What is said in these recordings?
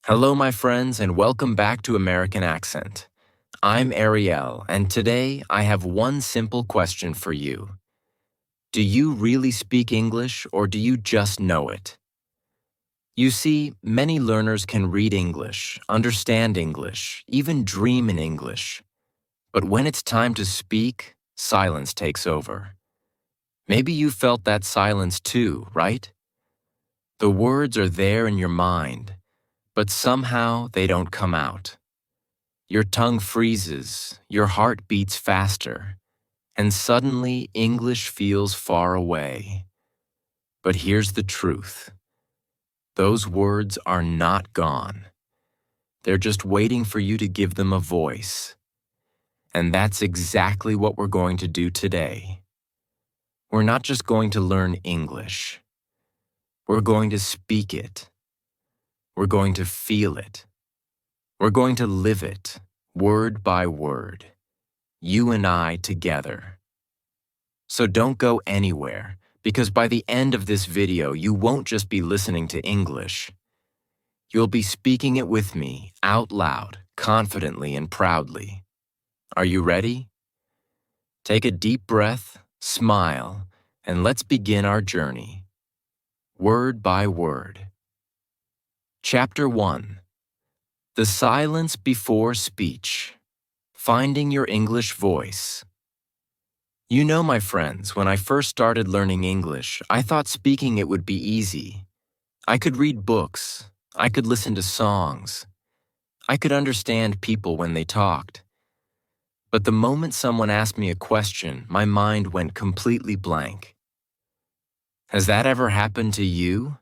Hello, my friends, and welcome back to American Accent. I'm Ariel, and today I have one simple question for you. Do you really speak English, or do you just know it? You see, many learners can read English, understand English, even dream in English. But when it's time to speak, silence takes over. Maybe you felt that silence too, right? The words are there in your mind, but somehow they don't come out. Your tongue freezes, your heart beats faster, and suddenly English feels far away. But here's the truth. Those words are not gone. They're just waiting for you to give them a voice. And that's exactly what we're going to do today. We're not just going to learn English. We're going to speak it. We're going to feel it. We're going to live it, word by word. You and I together. So don't go anywhere, because by the end of this video, you won't just be listening to English. You'll be speaking it with me, out loud, confidently and proudly. Are you ready? Take a deep breath, smile, and let's begin our journey. Word by word. Chapter 1. The silence before speech. Finding your English voice. You know, my friends, when I first started learning English, I thought speaking it would be easy. I could read books. I could listen to songs. I could understand people when they talked. But the moment someone asked me a question, my mind went completely blank. Has that ever happened to you?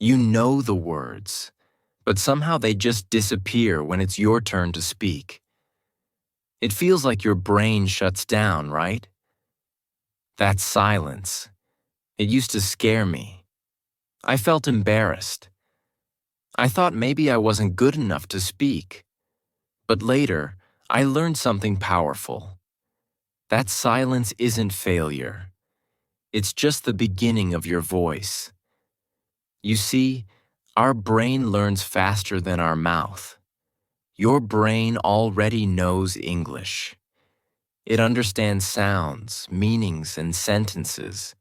You know the words, but somehow they just disappear when it's your turn to speak. It feels like your brain shuts down, right? That silence. It used to scare me. I felt embarrassed. I thought maybe I wasn't good enough to speak. But later, I learned something powerful. That silence isn't failure. It's just the beginning of your voice. You see, our brain learns faster than our mouth. Your brain already knows English. It understands sounds, meanings, and sentences.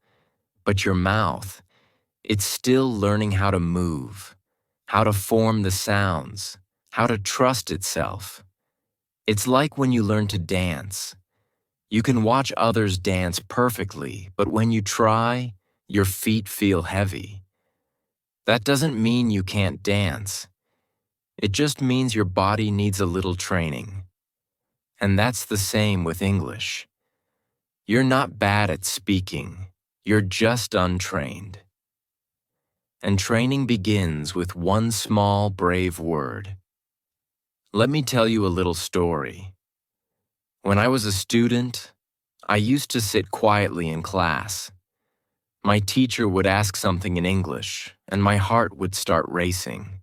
But your mouth, it's still learning how to move, how to form the sounds, how to trust itself. It's like when you learn to dance. You can watch others dance perfectly, but when you try, your feet feel heavy. That doesn't mean you can't dance. It just means your body needs a little training. And that's the same with English. You're not bad at speaking. You're just untrained. And training begins with one small, brave word. Let me tell you a little story. When I was a student, I used to sit quietly in class. My teacher would ask something in English, and my heart would start racing.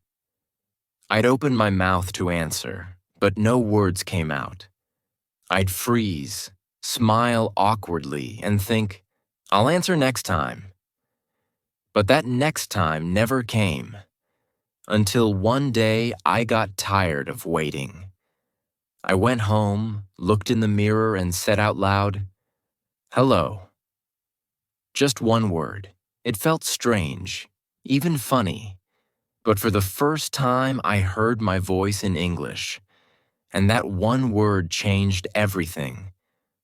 I'd open my mouth to answer, but no words came out. I'd freeze, smile awkwardly, and think, I'll answer next time. But that next time never came, until one day I got tired of waiting. I went home, looked in the mirror, and said out loud, "Hello." Just one word. It felt strange, even funny. But for the first time, I heard my voice in English. And that one word changed everything.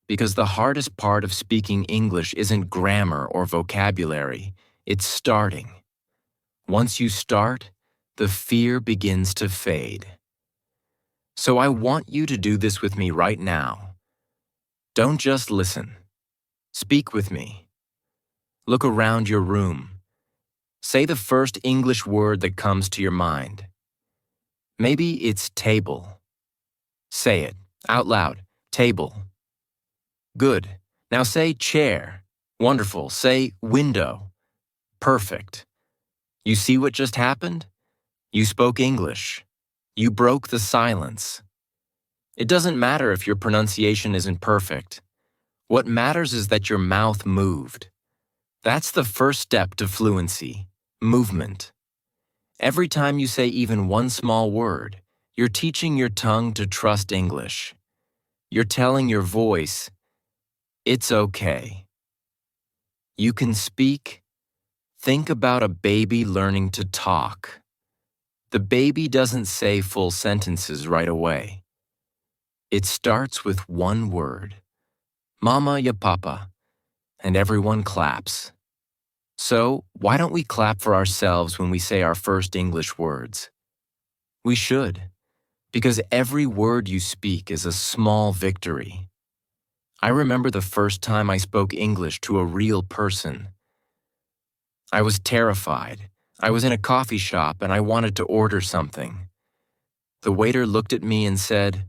Because the hardest part of speaking English isn't grammar or vocabulary. It's starting. Once you start, the fear begins to fade. So I want you to do this with me right now. Don't just listen. Speak with me. Look around your room. Say the first English word that comes to your mind. Maybe it's table. Say it, out loud, table. Good. Now say chair. Wonderful. Say window. Perfect. You see what just happened? You spoke English. You broke the silence. It doesn't matter if your pronunciation isn't perfect. What matters is that your mouth moved. That's the first step to fluency, movement. Every time you say even one small word, you're teaching your tongue to trust English. You're telling your voice, it's okay. You can speak. Think about a baby learning to talk. The baby doesn't say full sentences right away. It starts with one word, Mama ya Papa, and everyone claps. So, why don't we clap for ourselves when we say our first English words? We should, because every word you speak is a small victory. I remember the first time I spoke English to a real person. I was terrified. I was in a coffee shop and I wanted to order something. The waiter looked at me and said,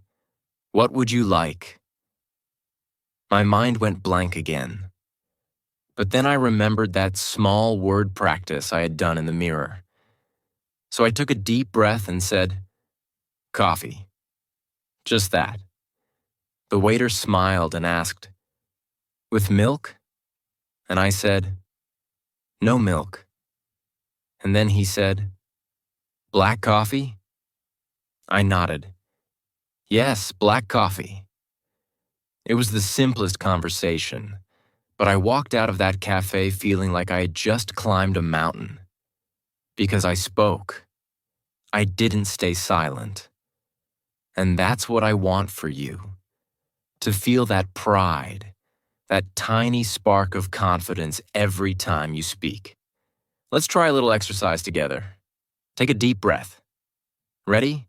"What would you like?" My mind went blank again. But then I remembered that small word practice I had done in the mirror. So I took a deep breath and said, "Coffee." Just that. The waiter smiled and asked, "With milk?" And I said, "No milk." And then he said, "Black coffee?" I nodded. "Yes, black coffee." It was the simplest conversation, but I walked out of that cafe feeling like I had just climbed a mountain. Because I spoke. I didn't stay silent. And that's what I want for you. To feel that pride, that tiny spark of confidence every time you speak. Let's try a little exercise together. Take a deep breath. Ready?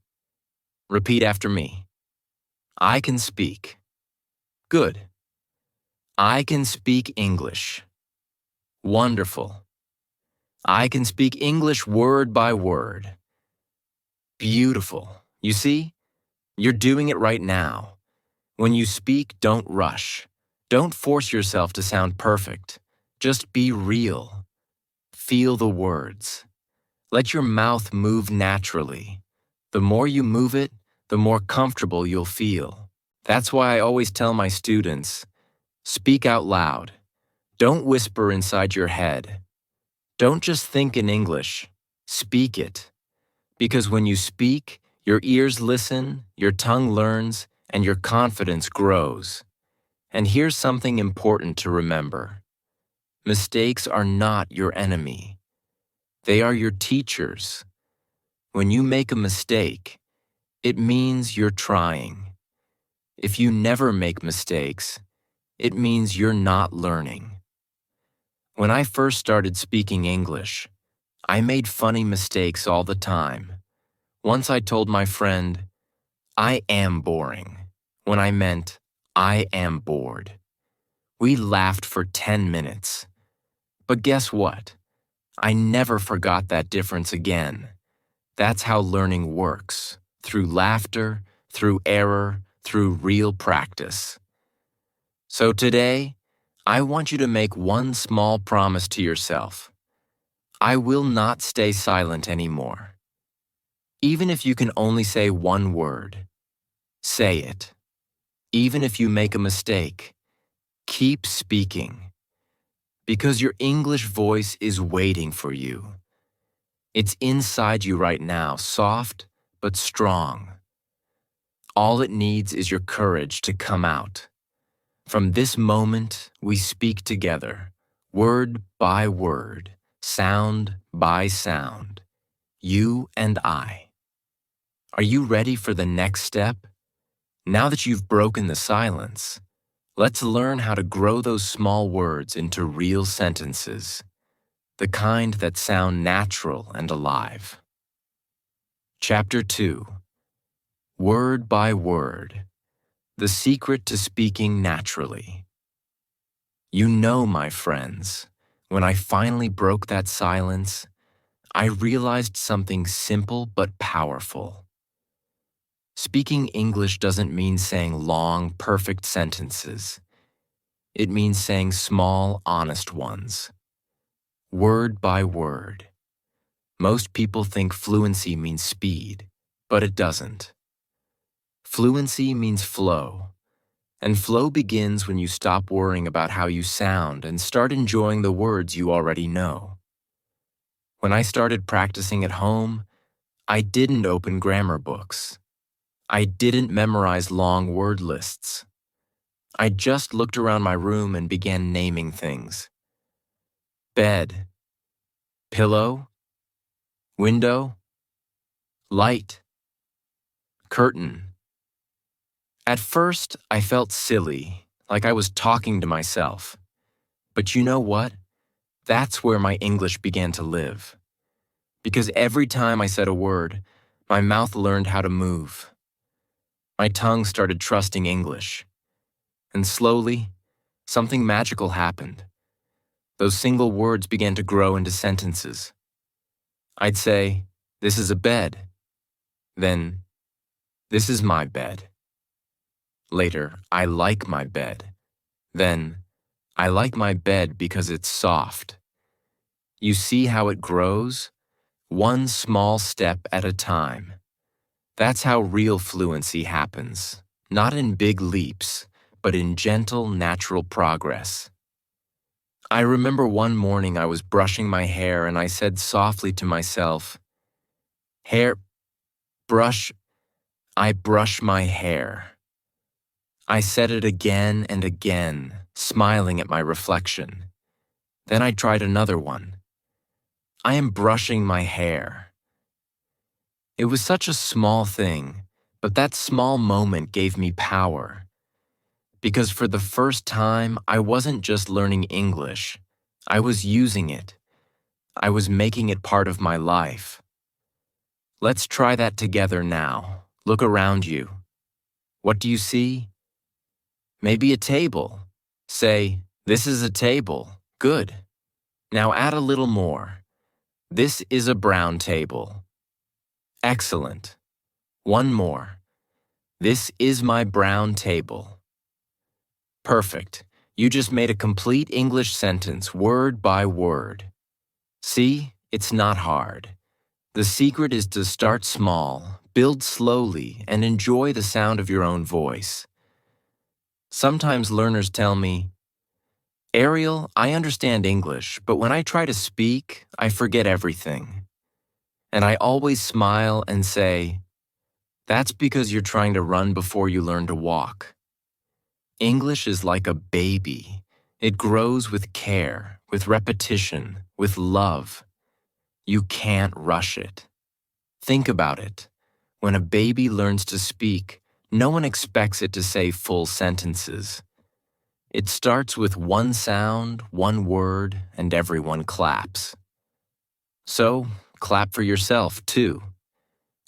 Repeat after me. I can speak. Good. I can speak English. Wonderful. I can speak English word by word. Beautiful. You see? You're doing it right now. When you speak, don't rush. Don't force yourself to sound perfect. Just be real. Feel the words. Let your mouth move naturally. The more you move it, the more comfortable you'll feel. That's why I always tell my students, speak out loud. Don't whisper inside your head. Don't just think in English. Speak it. Because when you speak, your ears listen, your tongue learns, and your confidence grows. And here's something important to remember. Mistakes are not your enemy. They are your teachers. When you make a mistake, it means you're trying. If you never make mistakes, it means you're not learning. When I first started speaking English, I made funny mistakes all the time. Once I told my friend, "I am boring," when I meant, "I am bored." We laughed for 10 minutes. But guess what? I never forgot that difference again. That's how learning works, through laughter, through error, through real practice. So today, I want you to make one small promise to yourself. I will not stay silent anymore. Even if you can only say one word, say it. Even if you make a mistake, keep speaking. Because your English voice is waiting for you. It's inside you right now, soft but strong. All it needs is your courage to come out. From this moment, we speak together, word by word, sound by sound, you and I. Are you ready for the next step? Now that you've broken the silence, let's learn how to grow those small words into real sentences, the kind that sound natural and alive. Chapter 2. Word by Word. The secret to speaking naturally. You know, my friends, when I finally broke that silence, I realized something simple but powerful. Speaking English doesn't mean saying long, perfect sentences. It means saying small, honest ones. Word by word. Most people think fluency means speed, but it doesn't. Fluency means flow. And flow begins when you stop worrying about how you sound and start enjoying the words you already know. When I started practicing at home, I didn't open grammar books. I didn't memorize long word lists. I just looked around my room and began naming things. Bed, pillow, window, light, curtain. At first, I felt silly, like I was talking to myself. But you know what? That's where my English began to live. Because every time I said a word, my mouth learned how to move. My tongue started trusting English. And slowly, something magical happened. Those single words began to grow into sentences. I'd say, "This is a bed." Then, "This is my bed." Later, "I like my bed." Then, "I like my bed because it's soft." You see how it grows? One small step at a time. That's how real fluency happens. Not in big leaps, but in gentle, natural progress. I remember one morning I was brushing my hair and I said softly to myself, "Hair, brush, I brush my hair." I said it again and again, smiling at my reflection. Then I tried another one. "I am brushing my hair." It was such a small thing, but that small moment gave me power. Because for the first time, I wasn't just learning English. I was using it. I was making it part of my life. Let's try that together now. Look around you. What do you see? Maybe a table. Say, "This is a table." Good. Now add a little more. "This is a brown table." Excellent. One more. "This is my brown table." Perfect. You just made a complete English sentence, word by word. See, it's not hard. The secret is to start small, build slowly, and enjoy the sound of your own voice. Sometimes learners tell me, "Ariel, I understand English, but when I try to speak, I forget everything." And I always smile and say, "That's because you're trying to run before you learn to walk." English is like a baby. It grows with care, with repetition, with love. You can't rush it. Think about it. When a baby learns to speak, no one expects it to say full sentences. It starts with one sound, one word, and everyone claps. So, clap for yourself, too.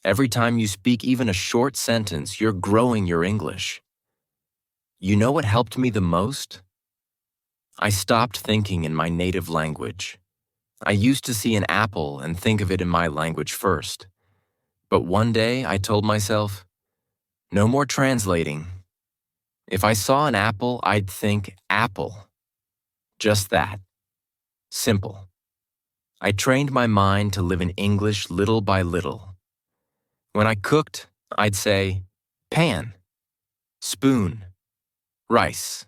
Every time you speak even a short sentence, you're growing your English. You know what helped me the most? I stopped thinking in my native language. I used to see an apple and think of it in my language first. But one day I told myself, no more translating. If I saw an apple, I'd think apple. Just that. Simple. I trained my mind to live in English little by little. When I cooked, I'd say, pan, spoon, rice.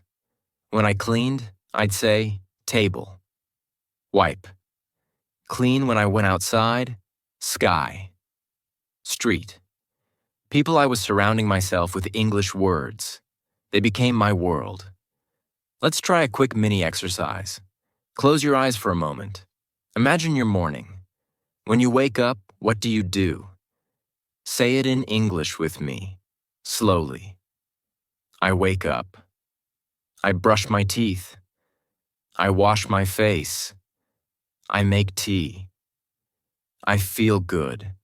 When I cleaned, I'd say, table, wipe. Clean when I went outside, sky, street. People I was surrounding myself with English words. They became my world. Let's try a quick mini exercise. Close your eyes for a moment. Imagine your morning. When you wake up, what do you do? Say it in English with me, slowly. I wake up. I brush my teeth. I wash my face. I make tea. I feel good.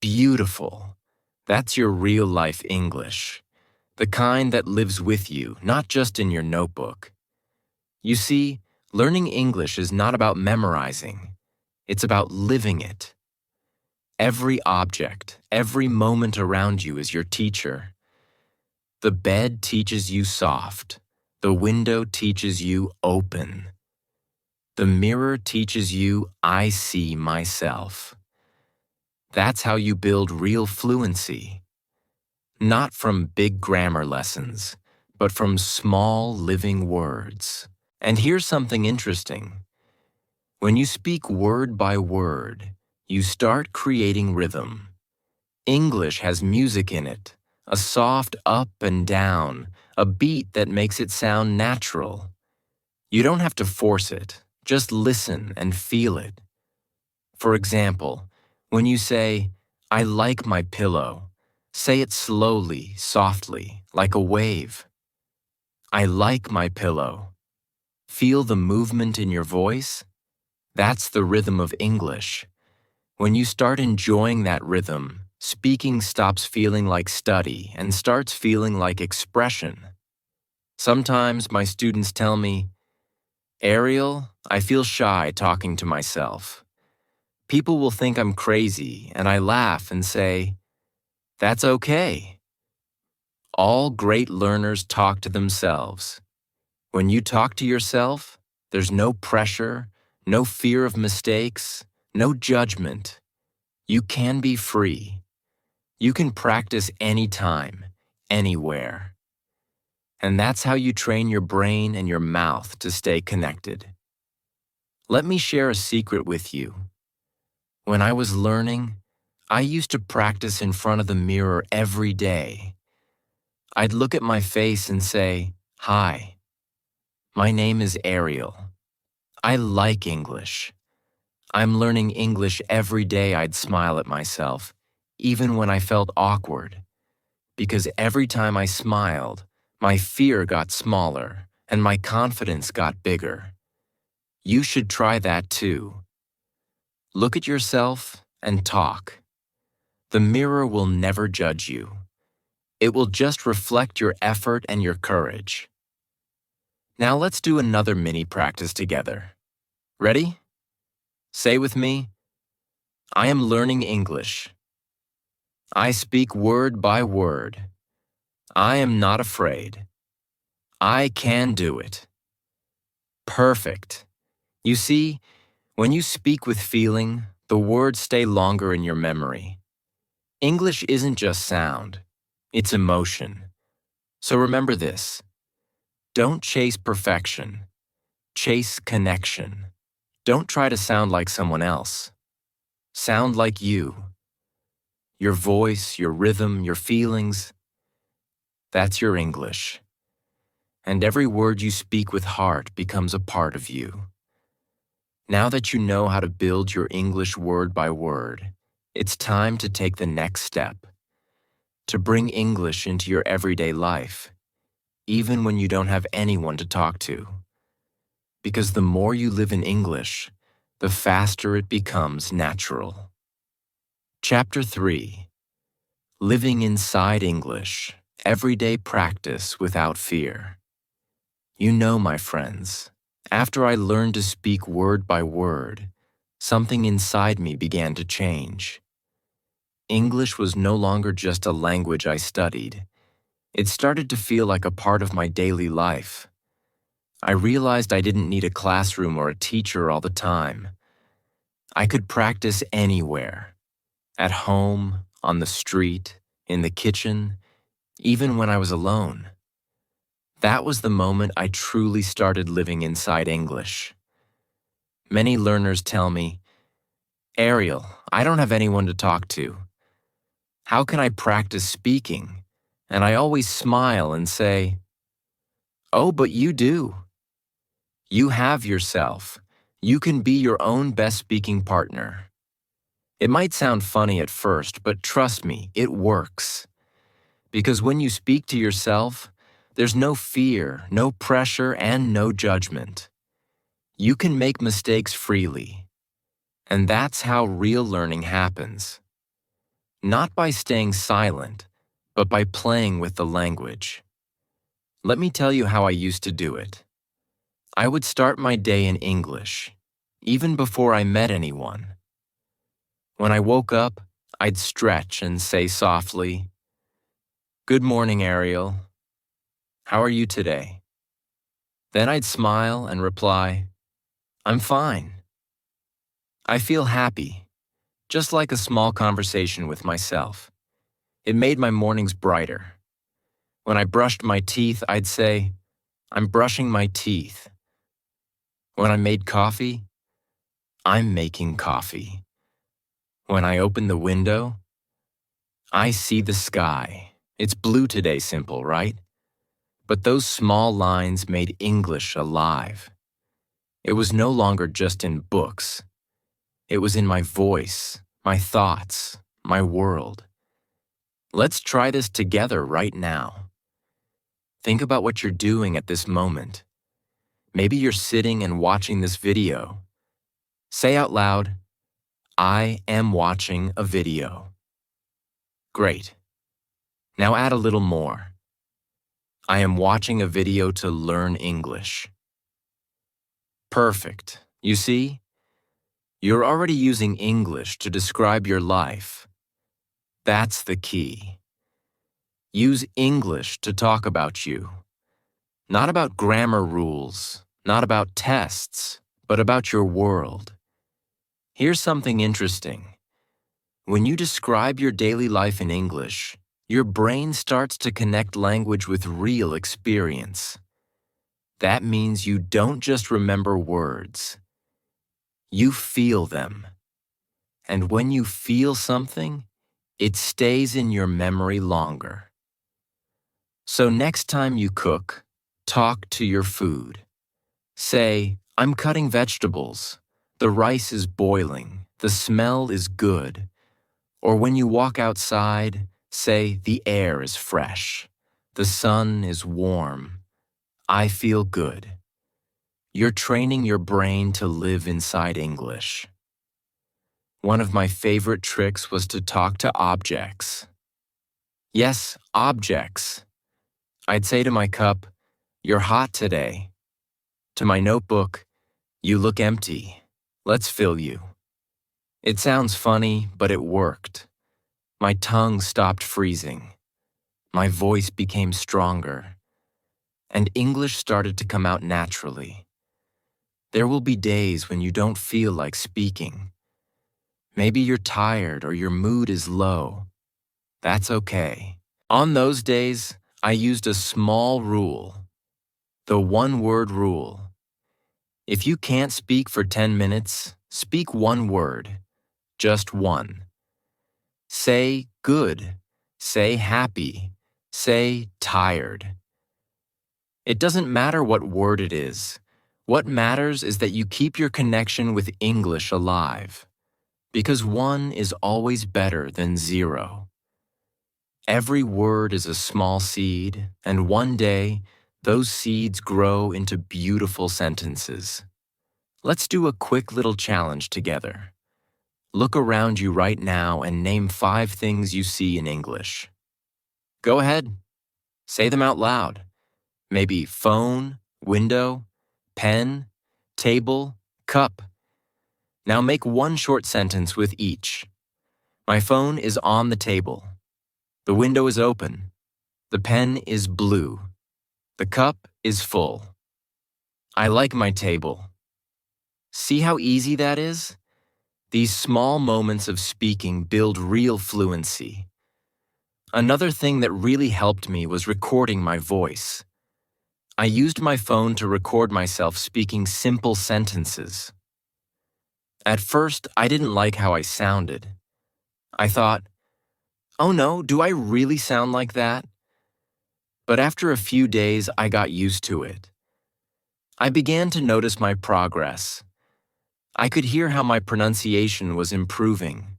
Beautiful. That's your real-life English. The kind that lives with you, not just in your notebook. You see, learning English is not about memorizing. It's about living it. Every object, every moment around you is your teacher. The bed teaches you soft. The window teaches you open. The mirror teaches you I see myself. That's how you build real fluency. Not from big grammar lessons, but from small living words. And here's something interesting. When you speak word by word, you start creating rhythm. English has music in it, a soft up and down, a beat that makes it sound natural. You don't have to force it, just listen and feel it. For example, when you say, "I like my pillow," say it slowly, softly, like a wave. I like my pillow. Feel the movement in your voice? That's the rhythm of English. When you start enjoying that rhythm, speaking stops feeling like study and starts feeling like expression. Sometimes my students tell me, "Ariel, I feel shy talking to myself. People will think I'm crazy," and I laugh and say, "That's okay." All great learners talk to themselves. When you talk to yourself, there's no pressure, no fear of mistakes, no judgment. You can be free. You can practice anytime, anywhere. And that's how you train your brain and your mouth to stay connected. Let me share a secret with you. When I was learning, I used to practice in front of the mirror every day. I'd look at my face and say, "Hi, my name is Ariel. I like English. I'm learning English every day." I'd smile at myself, even when I felt awkward. Because every time I smiled, my fear got smaller and my confidence got bigger. You should try that too. Look at yourself and talk. The mirror will never judge you. It will just reflect your effort and your courage. Now let's do another mini practice together. Ready? Say with me, "I am learning English. I speak word by word. I am not afraid. I can do it." Perfect. You see, when you speak with feeling, the words stay longer in your memory. English isn't just sound, it's emotion. So remember this. Don't chase perfection. Chase connection. Don't try to sound like someone else. Sound like you. Your voice, your rhythm, your feelings. That's your English. And every word you speak with heart becomes a part of you. Now that you know how to build your English word by word, it's time to take the next step. To bring English into your everyday life, even when you don't have anyone to talk to. Because the more you live in English, the faster it becomes natural. Chapter 3. Living inside English, everyday practice without fear. You know, my friends, after I learned to speak word by word, something inside me began to change. English was no longer just a language I studied. It started to feel like a part of my daily life. I realized I didn't need a classroom or a teacher all the time. I could practice anywhere. At home, on the street, in the kitchen, even when I was alone. That was the moment I truly started living inside English. Many learners tell me, "Ariel, I don't have anyone to talk to. How can I practice speaking?" And I always smile and say, "Oh, but you do. You have yourself. You can be your own best speaking partner." It might sound funny at first, but trust me, it works. Because when you speak to yourself, there's no fear, no pressure, and no judgment. You can make mistakes freely. And that's how real learning happens. Not by staying silent, but by playing with the language. Let me tell you how I used to do it. I would start my day in English, even before I met anyone. When I woke up, I'd stretch and say softly, "Good morning, Ariel. How are you today?" Then I'd smile and reply, "I'm fine." I feel happy, just like a small conversation with myself. It made my mornings brighter. When I brushed my teeth, I'd say, "I'm brushing my teeth." When I made coffee, I'm making coffee. When I open the window, I see the sky. It's blue today, simple, right? But those small lines made English alive. It was no longer just in books. It was in my voice, my thoughts, my world. Let's try this together right now. Think about what you're doing at this moment. Maybe you're sitting and watching this video. Say out loud, I am watching a video. Great. Now add a little more. I am watching a video to learn English. Perfect. You see? You're already using English to describe your life. That's the key. Use English to talk about you. Not about grammar rules, not about tests, but about your world. Here's something interesting. When you describe your daily life in English, your brain starts to connect language with real experience. That means you don't just remember words. You feel them. And when you feel something, it stays in your memory longer. So next time you cook, talk to your food. Say, I'm cutting vegetables. The rice is boiling. The smell is good. Or when you walk outside, say, the air is fresh. The sun is warm. I feel good. You're training your brain to live inside English. One of my favorite tricks was to talk to objects. Yes, objects. I'd say to my cup, you're hot today. To my notebook, you look empty. Let's fill you. It sounds funny, but it worked. My tongue stopped freezing. My voice became stronger. And English started to come out naturally. There will be days when you don't feel like speaking. Maybe you're tired or your mood is low. That's okay. On those days, I used a small rule. The one-word rule. If you can't speak for 10 minutes, speak one word. Just one. Say good. Say happy. Say tired. It doesn't matter what word it is. What matters is that you keep your connection with English alive. Because one is always better than zero. Every word is a small seed, and one day, those seeds grow into beautiful sentences. Let's do a quick little challenge together. Look around you right now and name 5 things you see in English. Go ahead. Say them out loud. Maybe phone, window, pen, table, cup. Now make one short sentence with each. My phone is on the table. The window is open. The pen is blue. The cup is full. I like my table. See how easy that is? These small moments of speaking build real fluency. Another thing that really helped me was recording my voice. I used my phone to record myself speaking simple sentences. At first, I didn't like how I sounded. I thought, oh no, do I really sound like that? But after a few days, I got used to it. I began to notice my progress. I could hear how my pronunciation was improving.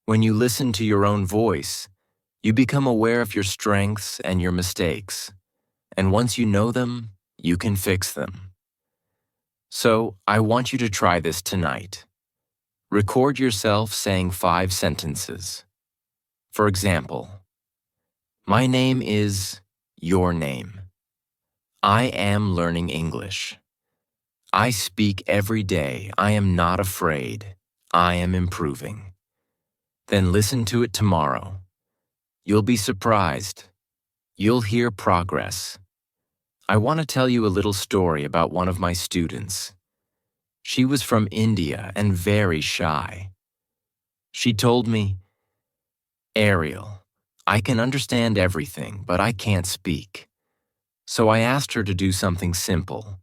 When you listen to your own voice, you become aware of your strengths and your mistakes. And once you know them, you can fix them. So, I want you to try this tonight. Record yourself saying 5 sentences. For example, my name is your name. I am learning English. I speak every day. I am not afraid. I am improving. Then listen to it tomorrow. You'll be surprised. You'll hear progress. I want to tell you a little story about one of my students. She was from India and very shy. She told me, Ariel, I can understand everything, but I can't speak. So I asked her to do something simple.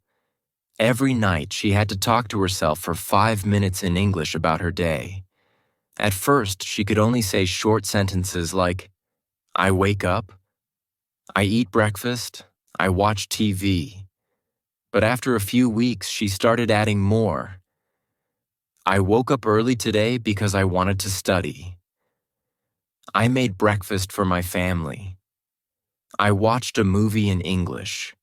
Every night she had to talk to herself for 5 minutes in English about her day. At first, she could only say short sentences like, I wake up, I eat breakfast, I watch TV. But after a few weeks, she started adding more. I woke up early today because I wanted to study. I made breakfast for my family. I watched a movie in English.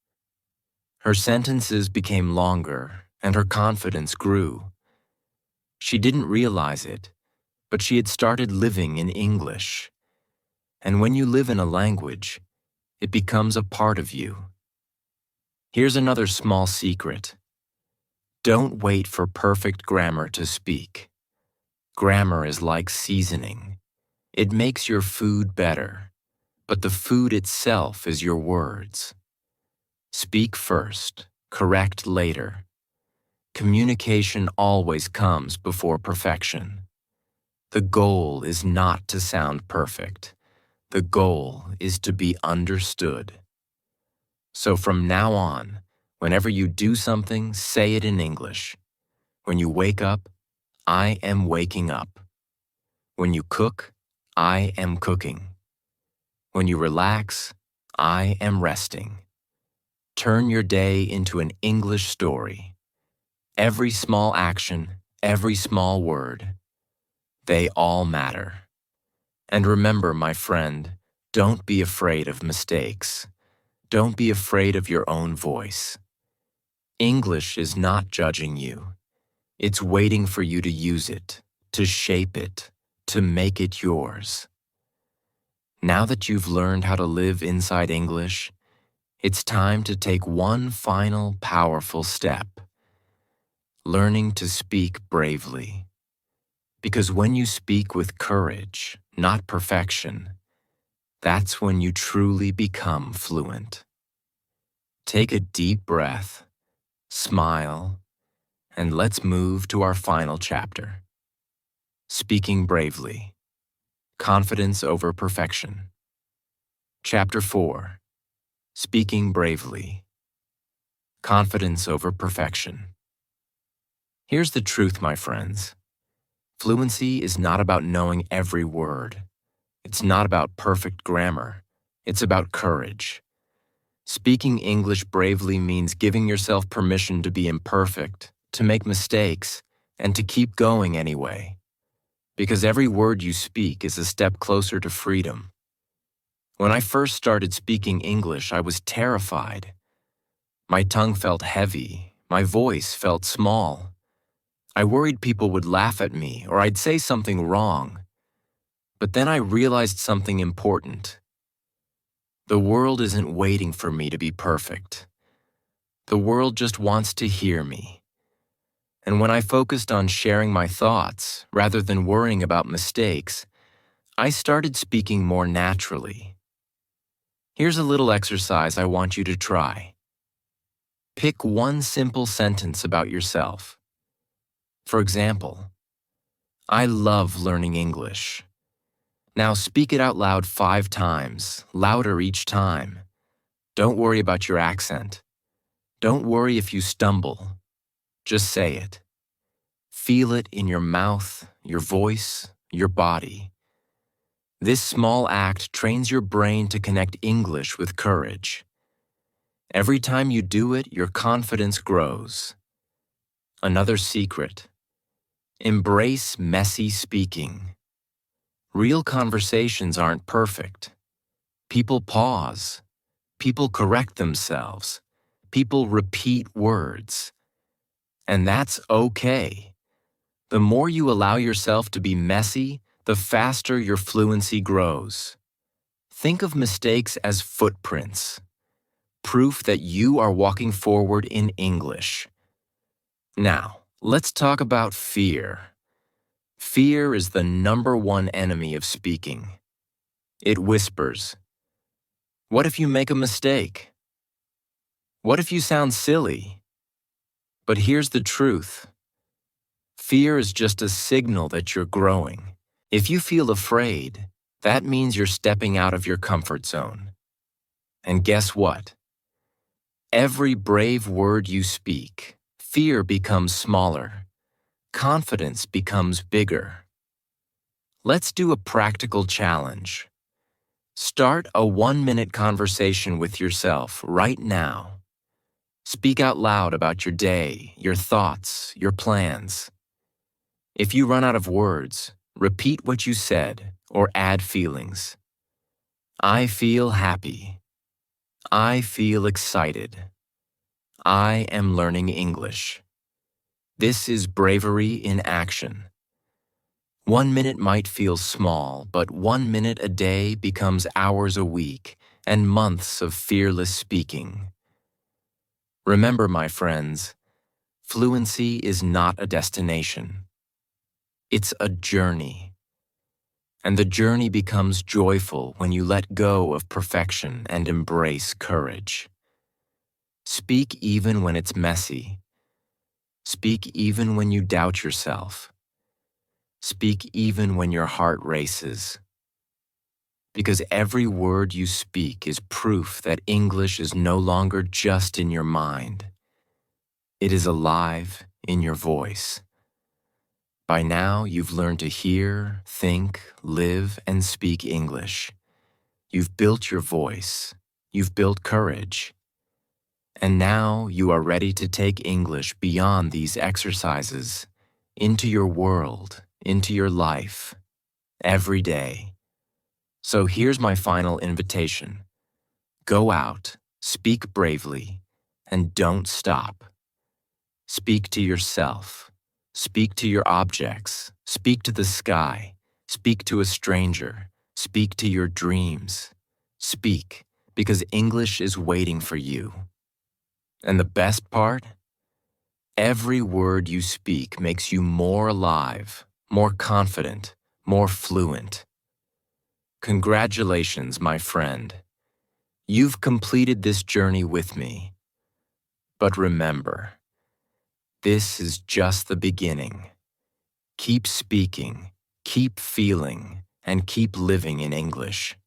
Her sentences became longer, and her confidence grew. She didn't realize it, but she had started living in English. And when you live in a language, it becomes a part of you. Here's another small secret. Don't wait for perfect grammar to speak. Grammar is like seasoning. It makes your food better, but the food itself is your words. Speak first, correct later. Communication always comes before perfection. The goal is not to sound perfect. The goal is to be understood. So from now on, whenever you do something, say it in English. When you wake up, I am waking up. When you cook, I am cooking. When you relax, I am resting. Turn your day into an English story. Every small action, every small word, they all matter. And remember, my friend, don't be afraid of mistakes. Don't be afraid of your own voice. English is not judging you. It's waiting for you to use it, to shape it, to make it yours. Now that you've learned how to live inside English, it's time to take one final powerful step. Learning to speak bravely. Because when you speak with courage, not perfection, that's when you truly become fluent. Take a deep breath, smile, and let's move to our final chapter. Speaking bravely. Confidence over perfection. Chapter 4. Speaking bravely. Confidence over perfection. Here's the truth, my friends. Fluency is not about knowing every word. It's not about perfect grammar. It's about courage. Speaking English bravely means giving yourself permission to be imperfect, to make mistakes, and to keep going anyway. Because every word you speak is a step closer to freedom. When I first started speaking English, I was terrified. My tongue felt heavy. My voice felt small. I worried people would laugh at me or I'd say something wrong. But then I realized something important. The world isn't waiting for me to be perfect. The world just wants to hear me. And when I focused on sharing my thoughts rather than worrying about mistakes, I started speaking more naturally. Here's a little exercise I want you to try. Pick one simple sentence about yourself. For example, I love learning English. Now speak it out loud 5 times, louder each time. Don't worry about your accent. Don't worry if you stumble. Just say it. Feel it in your mouth, your voice, your body. This small act trains your brain to connect English with courage. Every time you do it, your confidence grows. Another secret. Embrace messy speaking. Real conversations aren't perfect. People pause. People correct themselves. People repeat words. And that's okay. The more you allow yourself to be messy, the faster your fluency grows. Think of mistakes as footprints. Proof that you are walking forward in English. Now, let's talk about fear. Fear is the #1 enemy of speaking. It whispers. What if you make a mistake? What if you sound silly? But here's the truth. Fear is just a signal that you're growing. If you feel afraid, that means you're stepping out of your comfort zone. And guess what? Every brave word you speak, fear becomes smaller. Confidence becomes bigger. Let's do a practical challenge. Start a 1-minute conversation with yourself right now. Speak out loud about your day, your thoughts, your plans. If you run out of words, repeat what you said or add feelings. I feel happy. I feel excited. I am learning English. This is bravery in action. 1 minute might feel small, but 1 minute a day becomes hours a week and months of fearless speaking. Remember, my friends, fluency is not a destination. It's a journey. And the journey becomes joyful when you let go of perfection and embrace courage. Speak even when it's messy. Speak even when you doubt yourself. Speak even when your heart races. Because every word you speak is proof that English is no longer just in your mind. It is alive in your voice. By now, you've learned to hear, think, live, and speak English. You've built your voice. You've built courage. And now you are ready to take English beyond these exercises, into your world, into your life, every day. So here's my final invitation. Go out, speak bravely, and don't stop. Speak to yourself. Speak to your objects. Speak to the sky. Speak to a stranger. Speak to your dreams. Speak, because English is waiting for you. And the best part? Every word you speak makes you more alive, more confident, more fluent. Congratulations, my friend. You've completed this journey with me. But remember, this is just the beginning. Keep speaking, keep feeling, and keep living in English.